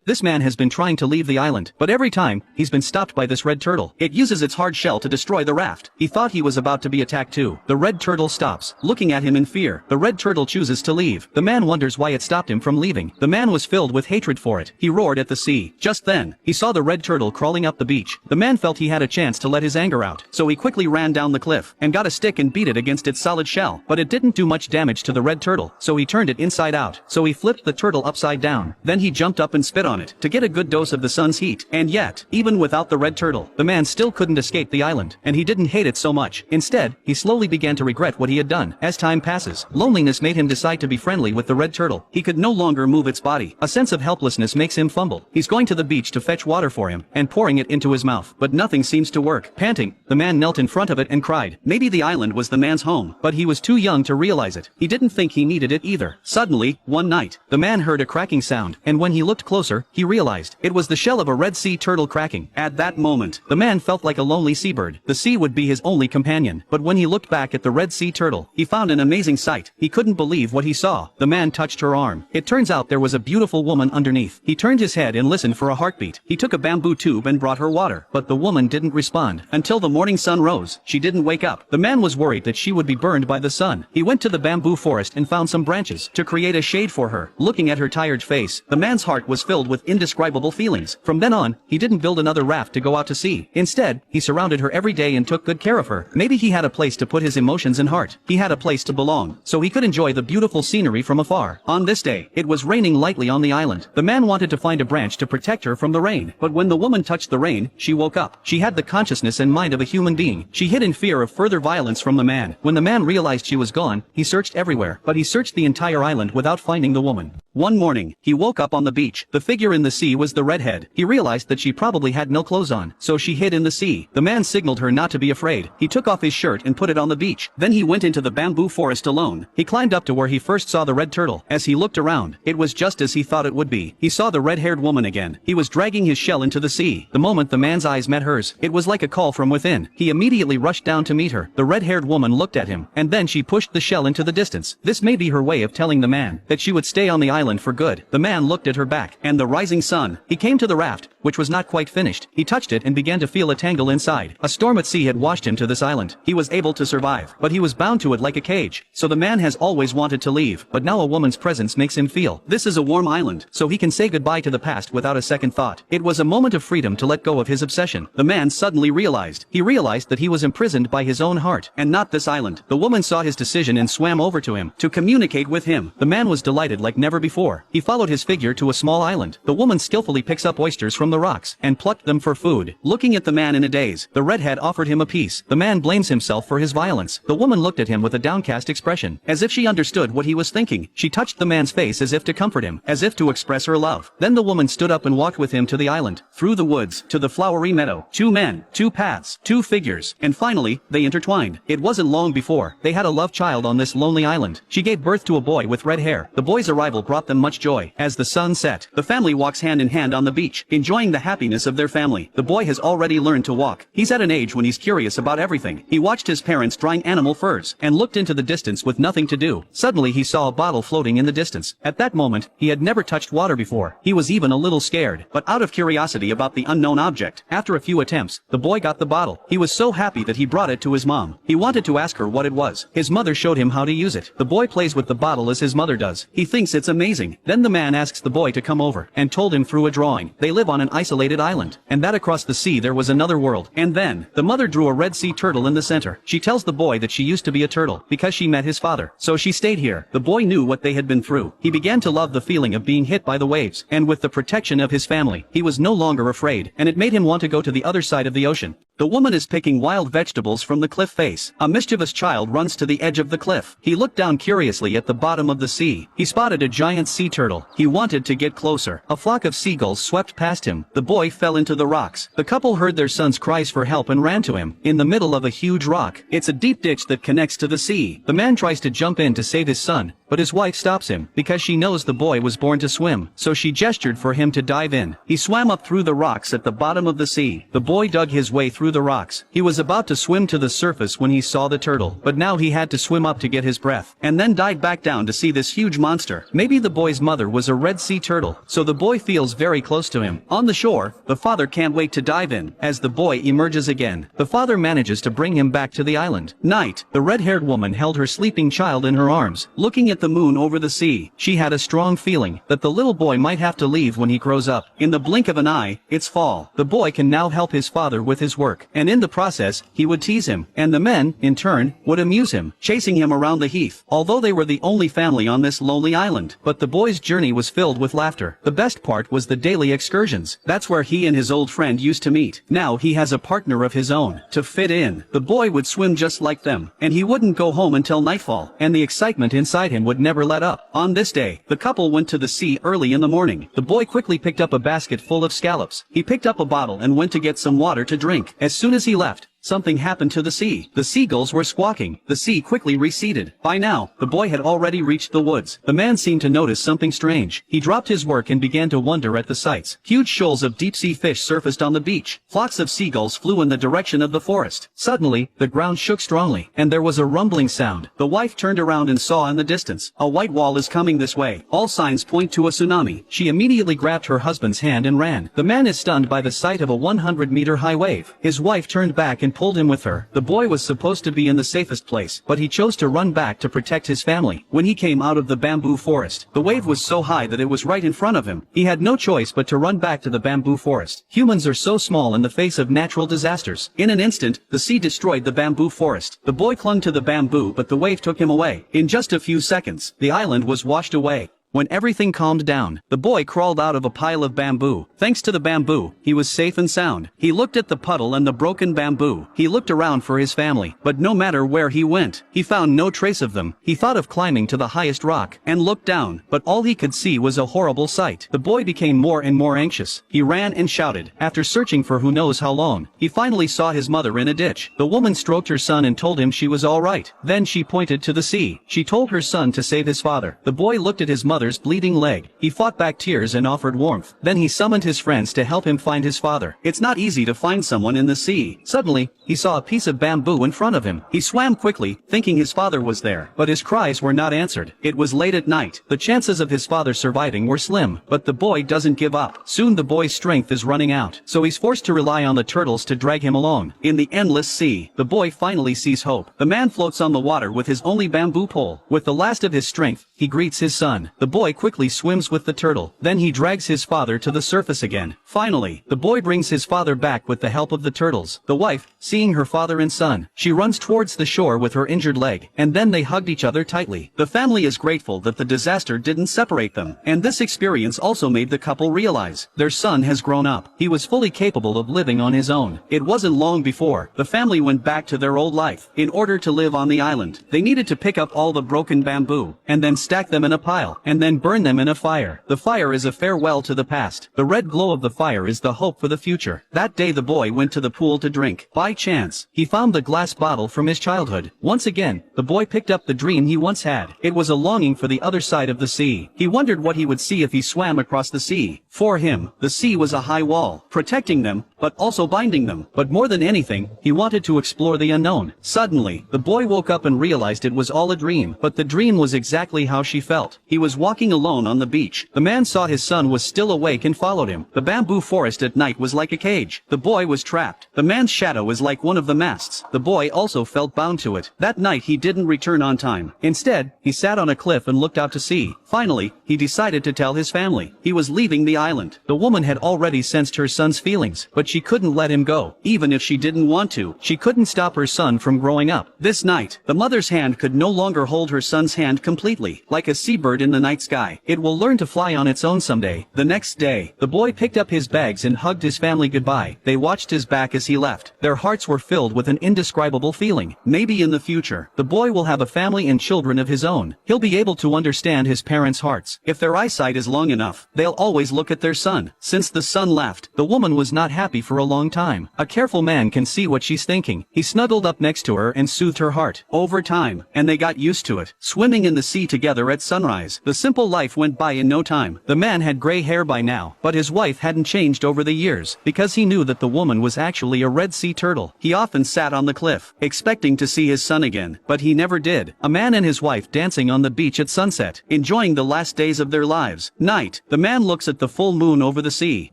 This man has been trying to leave the island, but every time, he's been stopped by this red turtle. It uses its hard shell to destroy the raft. He thought he was about to be attacked too. The red turtle stops, looking at him in fear. The red turtle chooses to leave. The man wonders why it stopped him from leaving. The man was filled with hatred for it. He roared at the sea. Just then, he saw the red turtle crawling up the beach. The man felt he had a chance to let his anger out, so he quickly ran down the cliff, and got a stick and beat it against its solid shell. But it didn't do much damage to the red turtle, so he turned it inside out. So he flipped the turtle upside down. Then he jumped up and spit on it, to get a good dose of the sun's heat. And yet, even without the red turtle, the man still couldn't escape the island, and he didn't hate it so much. Instead, he slowly began to regret what he had done. As time passes, loneliness made him decide to be friendly with the red turtle. He could no longer move its body. A sense of helplessness makes him fumble. He's going to the beach to fetch water for him, and pouring it into his mouth. But nothing seems to work. Panting, the man knelt in front of it and cried. Maybe the island was the man's home, but he was too young to realize it. He didn't think he needed it either. Suddenly, one night, the man heard a cracking sound, and when he looked closer, he realized it was the shell of a red sea turtle cracking. At that moment, the man felt like a lonely seabird. The sea would be his only companion. But when he looked back at the red sea turtle, he found an amazing sight. He couldn't believe what he saw. The man touched her arm. It turns out there was a beautiful woman underneath. He turned his head and listened for a heartbeat. He took a bamboo tube and brought her water, but the woman didn't respond. Until the morning sun rose, she didn't wake up. The man was worried that she would be burned by the sun. He went to the bamboo forest and found some branches to create a shade for her. Looking at her tired face, the man's heart was filled with indescribable feelings. From then on, he didn't build another raft to go out to sea. Instead, he surrounded her every day and took good care of her. Maybe he had a place to put his emotions and heart. He had a place to belong, so he could enjoy the beautiful scenery from afar. On this day, it was raining lightly on the island. The man wanted to find a branch to protect her from the rain, but when the woman touched the rain, she woke up. She had the consciousness and mind of a human being. She hid in fear of further violence from the man. When the man realized she was gone, he searched everywhere, but he searched the entire island without finding the woman. One morning, he woke up on the beach. The figure in the sea was the redhead. He realized that she probably had no clothes on, so she hid in the sea. The man signaled her not to be afraid. He took off his shirt and put it on the beach. Then he went into the bamboo forest alone. He climbed up to where he first saw the red turtle. As he looked around, it was just as he thought it would be. He saw the red-haired woman again. He was dragging his shell into the sea. The moment the man's eyes met hers, it was like a call from within. He immediately rushed down to meet her. The red-haired woman looked at him, and then she pushed the shell into the distance. This may be her way of telling the man that she would stay on the island for good. The man looked at her back, and the rising sun. He came to the raft, which was not quite finished. He touched it and began to feel a tangle inside. A storm at sea had washed him to this island. He was able to survive, but he was bound to it like a cage. So the man has always wanted to leave, but now a woman's presence makes him feel this is a warm island, so he can say goodbye to the past without a second thought. It was a moment of freedom to let go of his obsession. The man suddenly realized. He realized that he was imprisoned by his own heart, and not this island. The woman saw his decision and swam over to him, to communicate with him. The man was delighted like never before. He followed his figure to a small island. The woman skillfully picks up oysters from the rocks, and plucked them for food. Looking at the man in a daze, the redhead offered him a piece. The man blames himself for his violence. The woman looked at him with a downcast expression, as if she understood what he was thinking. She touched the man's face as if to comfort him, as if to express her love. Then the woman stood up and walked with him to the island, through the woods, to the flowery meadow. Two men, two paths, two figures, and finally, they intertwined. It wasn't long before they had a love child on this lonely island. She gave birth to a boy with red hair. The boy's arrival brought them much joy. As the sun set, the family walks hand in hand on the beach, enjoying the happiness of their family. The boy has already learned to walk. He's at an age when he's curious about everything. He watched his parents drying animal furs, and looked into the distance with nothing to do. Suddenly he saw a bottle floating in the distance. At that moment, he had never touched water before. He was even a little scared, but out of curiosity about the unknown object, after a few attempts, the boy got the bottle. He was so happy that he brought it to his mom. He wanted to ask her what it was. His mother showed him how to use it. The boy plays with the bottle as his mother does. He thinks it's amazing. Then the man asks the boy to come over, and told him through a drawing. They live on an isolated island, and that across the sea there was another world. And then, the mother drew a red sea turtle in the center. She tells the boy that she used to be a turtle, because she met his father. So she stayed here. The boy knew what they had been through. He began to love the feeling of being hit by the waves, and with the protection of his family, he was no longer afraid, and it made him want to go to the other side of the ocean. The woman is picking wild vegetables from the cliff face. A mischievous child runs to the edge of the cliff. He looked down curiously at the bottom of the sea. He spotted a giant sea turtle. He wanted to get closer. A flock of seagulls swept past him. The boy fell into the rocks. The couple heard their son's cries for help and ran to him. In the middle of a huge rock, it's a deep ditch that connects to the sea. The man tries to jump in to save his son, but his wife stops him, because she knows the boy was born to swim, so she gestured for him to dive in. He swam up through the rocks at the bottom of the sea. The boy dug his way through the rocks. He was about to swim to the surface when he saw the turtle, but now he had to swim up to get his breath, and then dive back down to see this huge monster. Maybe the boy's mother was a red sea turtle, so the boy feels very close to him. On the shore, the father can't wait to dive in. As the boy emerges again, the father manages to bring him back to the island. Night, the red-haired woman held her sleeping child in her arms, looking at the moon over the sea. She had a strong feeling that the little boy might have to leave when he grows up. In the blink of an eye, it's fall. The boy can now help his father with his work, and in the process, he would tease him, and the men, in turn, would amuse him, chasing him around the heath, although they were the only family on this lonely island. But the boy's journey was filled with laughter. The best part was the daily excursions. That's where he and his old friend used to meet. Now he has a partner of his own. To fit in, the boy would swim just like them, and he wouldn't go home until nightfall, and the excitement inside him would never let up. On this day, the couple went to the sea early in the morning. The boy quickly picked up a basket full of scallops. He picked up a bottle and went to get some water to drink. As soon as he left, something happened to the sea. The seagulls were squawking. The sea quickly receded. By now, the boy had already reached the woods. The man seemed to notice something strange. He dropped his work and began to wonder at the sights. Huge shoals of deep-sea fish surfaced on the beach. Flocks of seagulls flew in the direction of the forest. Suddenly, the ground shook strongly, and there was a rumbling sound. The wife turned around and saw in the distance, a white wall is coming this way. All signs point to a tsunami. She immediately grabbed her husband's hand and ran. The man is stunned by the sight of a 100-meter-high wave. His wife turned back and pulled him with her. The boy was supposed to be in the safest place, but he chose to run back to protect his family. When he came out of the bamboo forest, the wave was so high that it was right in front of him. He had no choice but to run back to the bamboo forest. Humans are so small in the face of natural disasters. In an instant, the sea destroyed the bamboo forest. The boy clung to the bamboo, but the wave took him away. In just a few seconds, the island was washed away. When everything calmed down, the boy crawled out of a pile of bamboo. Thanks to the bamboo, he was safe and sound. He looked at the puddle and the broken bamboo. He looked around for his family, but no matter where he went, he found no trace of them. He thought of climbing to the highest rock and looked down, but all he could see was a horrible sight. The boy became more and more anxious. He ran and shouted. After searching for who knows how long, he finally saw his mother in a ditch. The woman stroked her son and told him she was all right. Then she pointed to the sea. She told her son to save his father. The boy looked at his mother's bleeding leg. He fought back tears and offered warmth. Then he summoned his friends to help him find his father. It's not easy to find someone in the sea. Suddenly, he saw a piece of bamboo in front of him. He swam quickly, thinking his father was there, but his cries were not answered. It was late at night. The chances of his father surviving were slim, but the boy doesn't give up. Soon the boy's strength is running out, so he's forced to rely on the turtles to drag him along. In the endless sea, the boy finally sees hope. The man floats on the water with his only bamboo pole. With the last of his strength, he greets his son. The boy quickly swims with the turtle. Then he drags his father to the surface again. Finally, the boy brings his father back with the help of the turtles. The wife, seeing her father and son, she runs towards the shore with her injured leg, and then they hugged each other tightly. The family is grateful that the disaster didn't separate them, and this experience also made the couple realize their son has grown up. He was fully capable of living on his own. It wasn't long before the family went back to their old life. In order to live on the island, they needed to pick up all the broken bamboo, and then stack them in a pile, and then burn them in a fire. The fire is a farewell to the past. The red glow of the fire is the hope for the future. That day the boy went to the pool to drink. By chance, he found the glass bottle from his childhood. Once again, the boy picked up the dream he once had. It was a longing for the other side of the sea. He wondered what he would see if he swam across the sea. For him, the sea was a high wall, protecting them, but also binding them. But more than anything, he wanted to explore the unknown. Suddenly, the boy woke up and realized it was all a dream. But the dream was exactly how she felt. He was walking alone on the beach. The man saw his son was still awake and followed him. The bamboo forest at night was like a cage. The boy was trapped. The man's shadow was like one of the masts. The boy also felt bound to it. That night he didn't return on time. Instead, he sat on a cliff and looked out to sea. Finally, he decided to tell his family. He was leaving the island. The woman had already sensed her son's feelings, but she couldn't let him go. Even if she didn't want to, she couldn't stop her son from growing up. This night, the mother's hand could no longer hold her son's hand completely. Like a seabird in the night sky, it will learn to fly on its own someday. The next day, the boy picked up his bags and hugged his family goodbye. They watched his back as he left. Their hearts were filled with an indescribable feeling. Maybe in the future, the boy will have a family and children of his own. He'll be able to understand his parents' hearts. If their eyesight is long enough, they'll always look at their son. Since the son left, the woman was not happy happy for a long time. A careful man can see what she's thinking. He snuggled up next to her and soothed her heart. Over time, and they got used to it, swimming in the sea together at sunrise. The simple life went by in no time. The man had gray hair by now, but his wife hadn't changed over the years, because he knew that the woman was actually a red sea turtle. He often sat on the cliff, expecting to see his son again, but he never did. A man and his wife dancing on the beach at sunset, enjoying the last days of their lives. Night. The man looks at the full moon over the sea.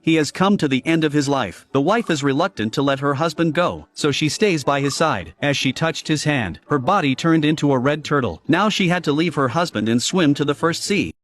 He has come to the end of his life. The wife is reluctant to let her husband go, so she stays by his side. As she touched his hand, her body turned into a red turtle. Now she had to leave her husband and swim to the first sea.